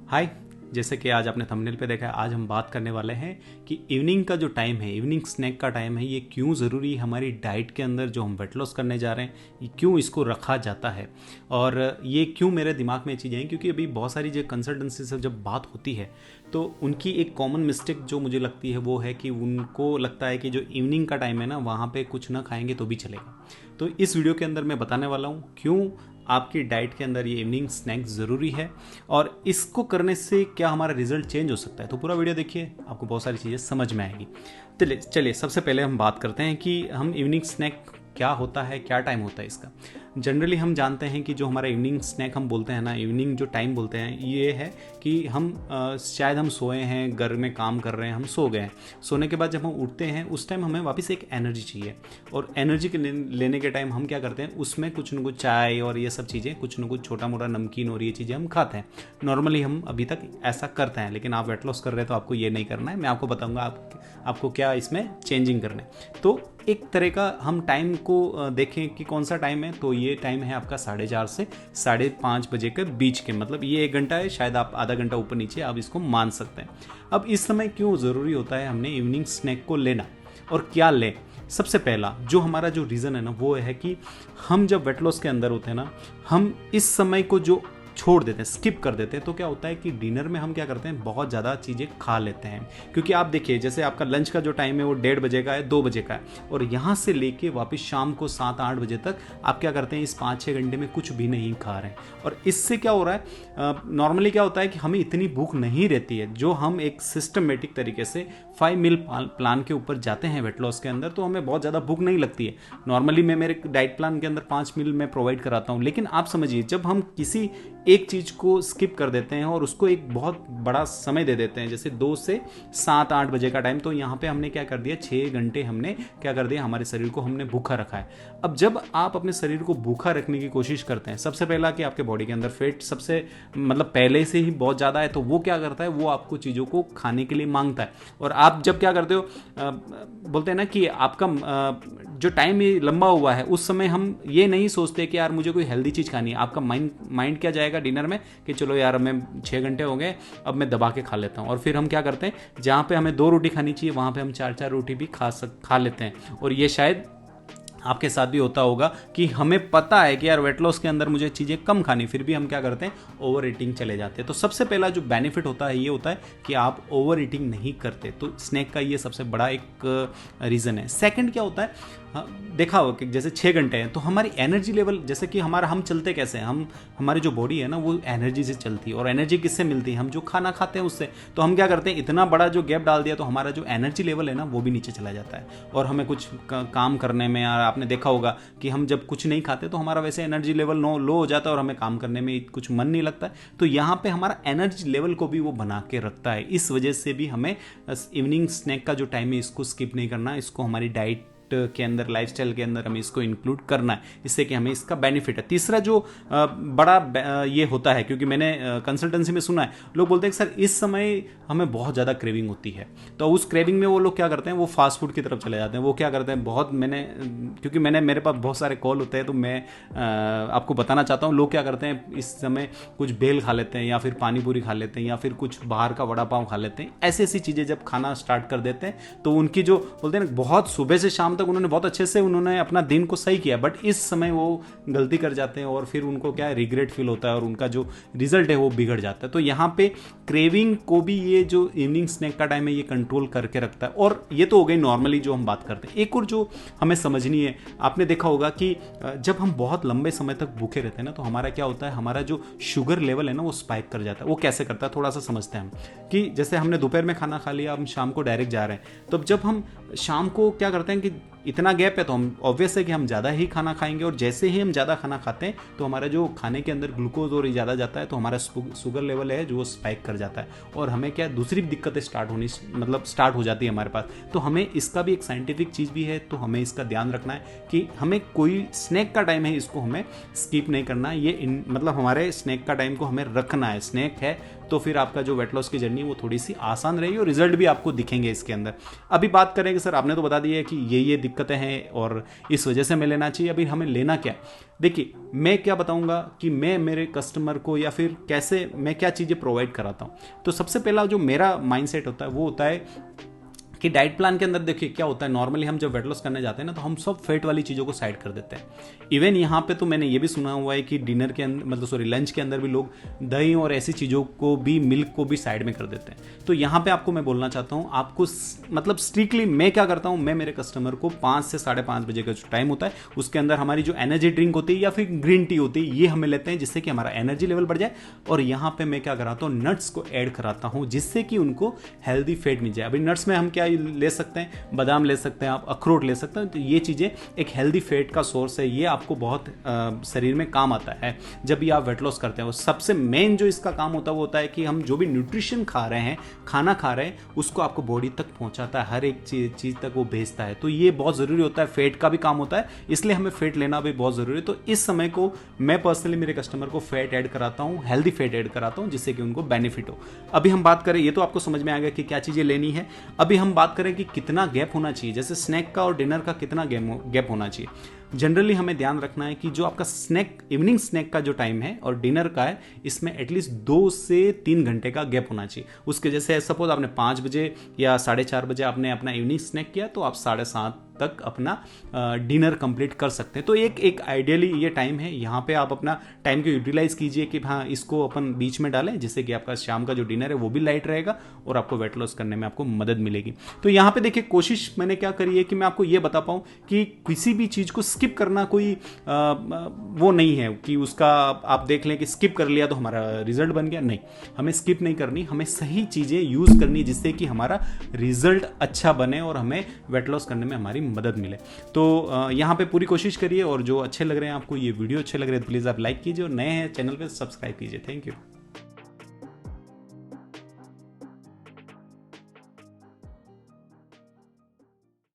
हाय, जैसे कि आज आपने थंबनेल पे देखा है, आज हम बात करने वाले हैं कि इवनिंग का जो टाइम है, इवनिंग स्नैक का टाइम है, ये क्यों ज़रूरी है हमारी डाइट के अंदर जो हम वेट लॉस करने जा रहे हैं, ये क्यों इसको रखा जाता है और ये क्यों मेरे दिमाग में चीज़ें हैं। क्योंकि अभी बहुत सारी जो कंसल्टेंसी से जब बात होती है तो उनकी एक कॉमन मिस्टेक जो मुझे लगती है वो है कि उनको लगता है कि जो इवनिंग का टाइम है ना, वहाँ पे कुछ ना खाएंगे तो भी चलेगा। तो इस वीडियो के अंदर मैं बताने वाला हूँ क्यों आपकी डाइट के अंदर ये इवनिंग स्नैक ज़रूरी है और इसको करने से क्या हमारा रिजल्ट चेंज हो सकता है। तो पूरा वीडियो देखिए, आपको बहुत सारी चीज़ें समझ में आएगी। चलिए सबसे पहले हम बात करते हैं कि हम इवनिंग स्नैक क्या होता है, क्या टाइम होता है इसका। जनरली हम जानते हैं कि जो हमारा इवनिंग स्नैक हम बोलते हैं ना, इवनिंग जो टाइम बोलते हैं, ये है कि हम शायद हम सोए हैं, घर में काम कर रहे हैं, हम सो गए हैं। सोने के बाद जब हम उठते हैं उस टाइम हमें वापस एक एनर्जी चाहिए और एनर्जी के लेने के टाइम हम क्या करते हैं, उसमें कुछ न कुछ चाय और ये सब चीज़ें, कुछ न कुछ छोटा मोटा नमकीन और ये चीज़ें हम खाते हैं। नॉर्मली हम अभी तक ऐसा करते हैं, लेकिन आप वेट लॉस कर रहे हैं तो आपको ये नहीं करना है। मैं आपको बताऊँगा आपको क्या इसमें चेंजिंग करना है। तो एक तरह का हम टाइम को देखें कि कौन सा टाइम है, तो ये टाइम है आपका 4:30 से 5:30 बजे के बीच के, मतलब ये 1 घंटा है, शायद आप आधा घंटा ऊपर नीचे आप इसको मान सकते हैं। अब इस समय क्यों ज़रूरी होता है हमने इवनिंग स्नैक को लेना और क्या लें। सबसे पहला जो हमारा जो रीज़न है ना, वो है कि हम जब वेट लॉस के अंदर होते हैं ना, हम इस समय को जो छोड़ देते हैं, स्किप कर देते हैं, तो क्या होता है कि डिनर में हम क्या करते हैं, बहुत ज़्यादा चीज़ें खा लेते हैं। क्योंकि आप देखिए, जैसे आपका लंच का जो टाइम है वो 1:30 बजे का है, 2 बजे का है, और यहाँ से लेके वापस शाम को 7-8 बजे तक आप क्या करते हैं, इस 5-6 घंटे में कुछ भी नहीं खा रहे हैं। और इससे क्या हो रहा है, नॉर्मली क्या होता है कि हमें इतनी भूख नहीं रहती है। जो हम एक सिस्टमेटिक तरीके से 5 मील प्लान के ऊपर जाते हैं वेट लॉस के अंदर, तो हमें बहुत ज़्यादा भूख नहीं लगती है। नॉर्मली मैं मेरे डाइट प्लान के अंदर 5 मील मैं प्रोवाइड कराता हूँ, लेकिन आप समझिए, जब हम किसी एक चीज़ को स्किप कर देते हैं और उसको एक बहुत बड़ा समय दे देते हैं, जैसे 2 से 7-8 बजे का टाइम, तो यहाँ पे हमने क्या कर दिया, 6 घंटे हमने क्या कर दिया, हमारे शरीर को हमने भूखा रखा है। अब जब आप अपने शरीर को भूखा रखने की कोशिश करते हैं, सबसे पहला कि आपके बॉडी के अंदर फैट सबसे मतलब पहले से ही बहुत ज़्यादा है, तो वो क्या करता है, वो आपको चीज़ों को खाने के लिए मांगता है। और आप जब क्या करते हो, बोलते हैं ना कि आपका जो टाइम लंबा हुआ है, उस समय हम ये नहीं सोचते कि यार मुझे कोई हेल्दी चीज़ खानी है। आपका माइंड क्या जाएगा डिनर में कि चलो यार हमें 6 घंटे हो गए, अब मैं दबा के खा लेता हूँ। और फिर हम क्या करते हैं, जहाँ पे हमें 2 रोटी खानी चाहिए वहाँ पे हम 4-4 रोटी भी खा लेते हैं। और ये शायद आपके साथ भी होता होगा कि हमें पता है कि यार वेट लॉस के अंदर मुझे चीज़ें कम खानी, फिर भी हम क्या करते हैं, ओवर ईटिंग चले जाते हैं। तो सबसे पहला जो बेनिफिट होता है ये होता है कि आप ओवर ईटिंग नहीं करते। तो स्नैक का ये सबसे बड़ा एक रीज़न है। सेकंड क्या होता है, देखा हो कि जैसे 6 घंटे हैं तो हमारी एनर्जी लेवल, जैसे कि हम चलते कैसे हैं, हमारी जो बॉडी है ना वो एनर्जी से चलती है। और एनर्जी किससे मिलती है, हम जो खाना खाते हैं उससे। तो हम क्या करते हैं, इतना बड़ा जो गैप डाल दिया तो हमारा जो एनर्जी लेवल है ना वो भी नीचे चला जाता है। और हमें कुछ काम करने में, यार आपने देखा होगा कि हम जब कुछ नहीं खाते तो हमारा वैसे एनर्जी लेवल लो हो जाता है और हमें काम करने में कुछ मन नहीं लगता है। तो यहाँ पे हमारा एनर्जी लेवल को भी वो बना के रखता है। इस वजह से भी हमें इवनिंग स्नैक का जो टाइम है इसको स्किप नहीं करना, इसको हमारी डाइट के अंदर, लाइफस्टाइल के अंदर हमें इसको इंक्लूड करना है, इससे कि हमें इसका बेनिफिट है। तीसरा जो बड़ा ये होता है, क्योंकि मैंने कंसल्टेंसी में सुना है, लोग बोलते हैं कि सर इस समय हमें बहुत ज़्यादा क्रेविंग होती है, तो उस क्रेविंग में वो लोग क्या करते हैं, वो फास्ट फूड की तरफ चले जाते हैं। वो क्या करते हैं, क्योंकि मेरे पास बहुत सारे कॉल होते हैं, तो मैं आपको बताना चाहता हूँ, लोग क्या करते हैं इस समय कुछ बेल खा लेते हैं, या फिर पानी पूरी खा लेते हैं, या फिर कुछ बाहर का वड़ा पाव खा लेते हैं। ऐसी चीज़ें जब खाना स्टार्ट कर देते हैं तो उनकी जो बोलते हैं ना, बहुत सुबह से शाम तक उन्होंने बहुत अच्छे से उन्होंने अपना दिन को सही किया, बट इस समय वो गलती कर जाते हैं और फिर उनको क्या है, रिग्रेट फील होता है और उनका जो रिजल्ट है वो बिगड़ जाता है। तो यहाँ पे क्रेविंग को भी ये जो इवनिंग स्नैक का टाइम है ये कंट्रोल करके रखता है। और ये तो हो गई नॉर्मली जो हम बात करते हैं। एक और जो हमें समझनी है, आपने देखा होगा कि जब हम बहुत लंबे समय तक भूखे रहते हैं ना, तो हमारा क्या होता है, हमारा जो शुगर लेवल है ना वो स्पाइक कर जाता है। वो कैसे करता है, थोड़ा सा समझते हैं हम, कि जैसे हमने दोपहर में खाना खा लिया, हम शाम को डायरेक्ट जा रहे हैं, तो जब हम शाम को क्या करते हैं कि इतना गैप है तो हम ऑब्वियस है कि हम ज़्यादा ही खाना खाएंगे। और जैसे ही हम ज़्यादा खाना खाते हैं तो हमारा जो खाने के अंदर ग्लूकोज और ज़्यादा जाता है, तो हमारा शुगर लेवल है जो स्पाइक कर जाता है और हमें क्या दूसरी दिक्कतें स्टार्ट हो जाती है हमारे पास। तो हमें इसका भी एक साइंटिफिक चीज़ भी है, तो हमें इसका ध्यान रखना है कि हमें कोई स्नैक का टाइम है इसको हमें स्किप नहीं करना है। ये मतलब हमारे स्नैक का टाइम को हमें रखना है। स्नैक है तो फिर आपका जो वेट लॉस की जर्नी वो थोड़ी सी आसान रहेगी और रिजल्ट भी आपको दिखेंगे इसके अंदर। अभी बात करें कि सर आपने तो बता दिया है कि ये दिक्कतें हैं और इस वजह से हमें लेना चाहिए। अभी हमें लेना क्या है, देखिए मैं क्या बताऊंगा कि मैं मेरे कस्टमर को या फिर कैसे मैं क्या चीज़ें प्रोवाइड कराता हूँ। तो सबसे पहला जो मेरा माइंडसेट होता है वो होता है कि डाइट प्लान के अंदर देखिए क्या होता है, नॉर्मली हम जब वेट लॉस करने जाते हैं ना तो हम सब फैट वाली चीज़ों को साइड कर देते हैं। इवन यहाँ पे तो मैंने ये भी सुना हुआ है कि डिनर के अंदर मतलब सॉरी लंच के अंदर भी लोग दही और ऐसी चीज़ों को भी, मिल्क को भी साइड में कर देते हैं। तो यहाँ पे आपको मैं बोलना चाहता हूँ, आपको मतलब स्ट्रिक्टली मैं क्या करता हूँ, मैं मेरे कस्टमर को 5 से 5:30 बजे का जो टाइम होता है उसके अंदर हमारी जो एनर्जी ड्रिंक होती है या फिर ग्रीन टी होती है ये हमें लेते हैं, जिससे कि हमारा एनर्जी लेवल बढ़ जाए। और यहाँ पे मैं क्या कराता हूँ, नट्स को ऐड कराता हूँ जिससे कि उनको हेल्दी फैट मिल जाए। अभी नट्स में हम क्या ले सकते हैं, बादाम ले सकते हैं, आप अखरोट ले सकते हैं। तो ये चीज़ें एक हेल्दी फैट का सोर्स है, ये आपको बहुत शरीर में काम आता है जब भी आप वेट लॉस करते हैं। और सबसे मेन जो इसका काम होता है वो होता है कि हम जो भी न्यूट्रिशन खा रहे हैं, खाना खा रहे हैं, उसको आपको बॉडी तक पहुंचाता है, हर एक चीज़ तक वो भेजता है। तो ये बहुत ज़रूरी होता है, फैट का भी काम होता है, इसलिए हमें फैट लेना भी बहुत ज़रूरी है। तो इस समय को मैं पर्सनली मेरे कस्टमर को फैट ऐड कराता हूँ, हेल्दी फैट ऐड कराता हूँ, जिससे कि उनको बेनिफिट हो। अभी हम बात करें, ये तो आपको समझ में आ गया कि क्या चीज़ें लेनी है। अभी हम बात करें कि कितना गैप होना चाहिए, जैसे स्नैक का और डिनर का कितना गैप होना चाहिए। जनरली हमें ध्यान रखना है कि जो आपका स्नैक, इवनिंग स्नैक का जो टाइम है और डिनर का है, इसमें एटलीस्ट 2 से 3 घंटे का गैप होना चाहिए। उसके जैसे सपोज आपने 5 बजे या 4:30 बजे आपने अपना इवनिंग स्नैक किया तो आप 7:30 तक अपना डिनर कंप्लीट कर सकते हैं। तो एक आइडियली ये टाइम है, यहाँ पे आप अपना टाइम को यूटिलाइज कीजिए कि हाँ इसको अपन बीच में डालें, जिससे कि आपका शाम का जो डिनर है वो भी लाइट रहेगा और आपको वेट लॉस करने में आपको मदद मिलेगी। तो यहाँ पे देखिए कोशिश मैंने क्या करी है कि मैं आपको ये बता पाऊँ कि किसी भी चीज़ को स्किप करना कोई वो नहीं है कि उसका आप देख लें कि स्किप कर लिया तो हमारा रिजल्ट बन गया। नहीं, हमें स्किप नहीं करनी, हमें सही चीज़ें यूज़ करनी जिससे कि हमारा रिजल्ट अच्छा बने और हमें वेट लॉस करने में हमारी मदद मिले। तो यहाँ पे पूरी कोशिश करिए और जो अच्छे लग रहे हैं आपको, ये वीडियो अच्छे लग रहे हैं तो प्लीज़ आप लाइक कीजिए और नए हैं चैनल पे सब्सक्राइब कीजिए। Thank you.